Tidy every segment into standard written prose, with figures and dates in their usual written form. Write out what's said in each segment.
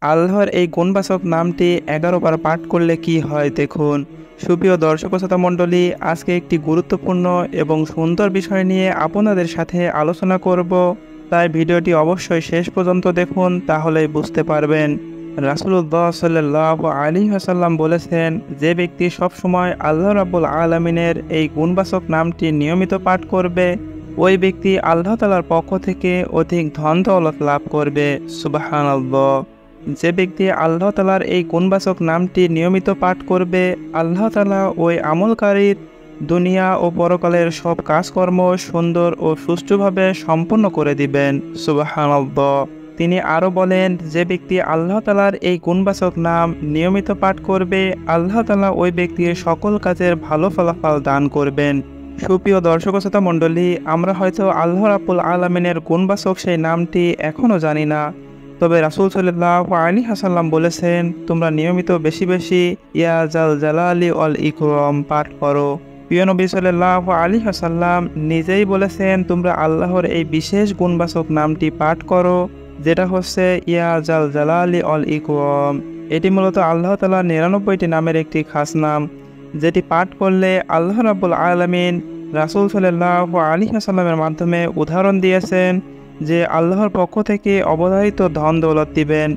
আল্লাহর এই গুণবাচক নামটি ১১ বার পাঠ করলে কি হয় দেখুন। সুপ্রিয় দর্শক ও শ্রোতা মণ্ডলী, আজকে একটি গুরুত্বপূর্ণ এবং সুন্দর বিষয় নিয়ে আপনাদের সাথে আলোচনা করব। তাই ভিডিওটি অবশ্যই শেষ পর্যন্ত দেখুন, তাহলেই বুঝতে পারবেন। রাসূলুল্লাহ সাল্লাল্লাহু আলাইহি ওয়াসাল্লাম বলেছেন, যে ব্যক্তি সবসময় আল্লাহ রাব্বুল আলামিনের এই গুণবাচক নামটি নিয়মিত পাঠ করবে, ওই ব্যক্তি আল্লাহ তাআলার পক্ষ থেকে অধিক ধন দৌলত লাভ করবে। সুবহানাল্লাহ। যে ব্যক্তি আল্লাহ তাআলার এই গুণবাচক নামটি নিয়মিত পাঠ করবে, আল্লাহ তাআলা ওই আমলকারীর দুনিয়া ও পরকালের সব কাজকর্ম সুন্দর ও সুষ্ঠুভাবে সম্পন্ন করে দিবেন। সুবহানাল্লাহ। তিনি আরও বলেন, যে ব্যক্তি আল্লাহ তাআলার এই গুণবাচক নাম নিয়মিত পাঠ করবে, আল্লাহ তাআলা ওই ব্যক্তির সকল কাজের ভালো ফলাফল দান করবেন। সুপ্রিয় দর্শক ও শ্রোতা মণ্ডলী, আমরা হয়তো আল্লাহ রাব্বুল আলামিনের গুণবাচক সেই নামটি এখনও জানি না, তবে রাসূল সাল্লাল্লাহু আলাইহি ওয়াসাল্লাম বলেছেন, তোমরা নিয়মিত বেশি বেশি ইয়া জাল জালালি ওয়াল ইকরাম পাঠ করো। প্রিয় নবী সাল্লাল্লাহু আলাইহি ওয়াসাল্লাম নিজেই বলেছেন, তোমরা আল্লাহর এই বিশেষ গুণবাচক নামটি পাঠ করো, যেটা হচ্ছে ইয়া জাল জালালি ওয়াল ইকরাম। এটি মূলত আল্লাহ তাআলার ৯৯টি নামের একটি খাস নাম, যেটি পাঠ করলে আল্লাহ রাব্বুল আলামিন রাসূল সাল্লাল্লাহু আলাইহি ওয়াসাল্লামের মাধ্যমে উদাহরণ দিয়েছেন যে আল্লাহর পক্ষ থেকে অবধারিত ধন দৌলত দিবেন,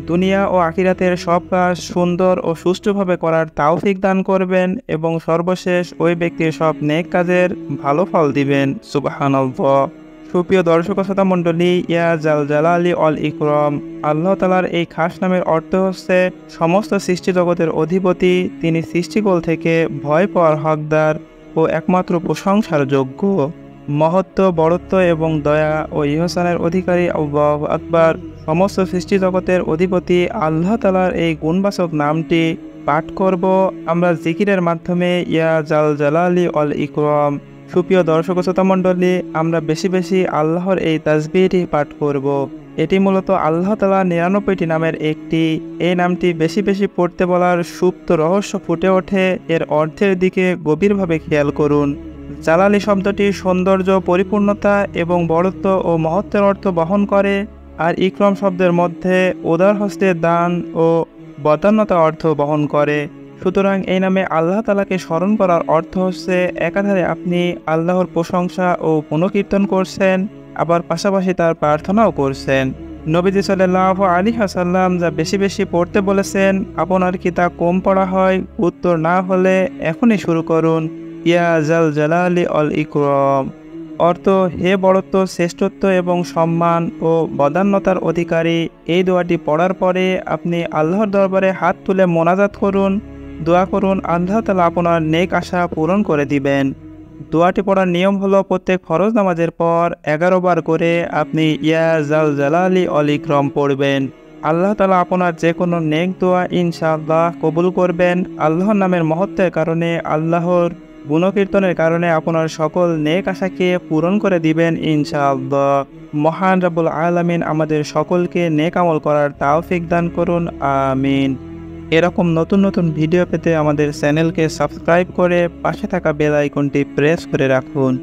দুনিয়া ও আখিরাতের সব কাজ সুন্দর ও সুষ্ঠুভাবে করার তৌফিক দান করবেন এবং সর্বশেষ ওই ব্যক্তির সব নেক কাজের ভালো ফল দিবেন। সুবহানাল্লাহ। সুপ্রিয় দর্শক ও শ্রোতা মণ্ডলী, ইয়া জাল জালালি ওয়াল ইকরাম আল্লাহ তাআলার এই খাস নামের অর্থ হচ্ছে সমস্ত সৃষ্টি জগতের অধিপতি, তিনি সৃষ্টিকুল থেকে ভয় পাওয়ার হকদার ও একমাত্র প্রশংসার যোগ্য। মহত্ব, বড়ত্ব এবং দয়া ও ইহসানের অধিকারী আল্লাহু আকবার। সমস্ত সৃষ্টি জগতের অধিপতি আল্লাহ তাআলার এই গুণবাচক নামটি পাঠ করব আমরা জিকিরের মাধ্যমে, ইয়া জাল জালালি ওয়াল ইকরাম। সুপ্রিয় দর্শক ও শ্রোতা মণ্ডলী, আমরা বেশি বেশি আল্লাহর এই তাসবিহটি পাঠ করব। এটি মূলত আল্লাহ তাআলার ৯৯টি নামের একটি। এই নামটি বেশি বেশি পড়তে বলার সুপ্ত রহস্য ফুটে ওঠে এর অর্থের দিকে গভীরভাবে খেয়াল করুন। জালালি শব্দটি সৌন্দর্য, পরিপূর্ণতা এবং বড়ত্ব ও মহত্বের অর্থ বহন করে, আর ইকরাম শব্দের মধ্যে উদার হস্তের দান ও বদান্যতা অর্থ বহন করে। সুতরাং এই নামে আল্লাহ তাআলাকে স্মরণ করার অর্থ হচ্ছে একাধারে আপনি আল্লাহর প্রশংসা ও গুণকীর্তন করছেন, আবার পাশাপাশি তার প্রার্থনাও করছেন। নবীজি সাল্লাল্লাহু আলাইহি ওয়াসাল্লাম যা বেশি বেশি পড়তে বলেছেন, আপনার কি তা কম পড়া হয়? উত্তর না হলে এখনই শুরু করুন, ইয়া জাল জালালি ওয়াল ইকরাম। অর্থ, হে বড়ত্ব, শ্রেষ্ঠত্ব এবং সম্মান ও বদান্যতার অধিকারী। এই দোয়াটি পড়ার পরে আপনি আল্লাহর দরবারে হাত তুলে মোনাজাত করুন, দোয়া করুন, আল্লাহ তাআলা আপনার নেক আশা পূরণ করে দিবেন। দোয়াটি পড়ার নিয়ম হলো, প্রত্যেক ফরজ নামাজের পর ১১ বার করে আপনি ইয়া জাল জালালি ওয়াল ইকরাম পড়বেন। আল্লাহ তাআলা আপনার যে কোনো নেক দোয়া ইনশাআল্লাহ কবুল করবেন। আল্লাহর নামের মহত্বের কারণে, আল্লাহর গুণকীর্তনের কারণে আপনার সকল নেক আশাকে পূরণ করে দিবেন ইনশাআল্লাহ। মহান রাব্বুল আলামিন আমাদের সকলকে নেক আমল করার তৌফিক দান করুন, আমিন। এরকম নতুন নতুন ভিডিও পেতে আমাদের চ্যানেলকে সাবস্ক্রাইব করে পাশে থাকা বেল আইকনটি প্রেস করে রাখুন।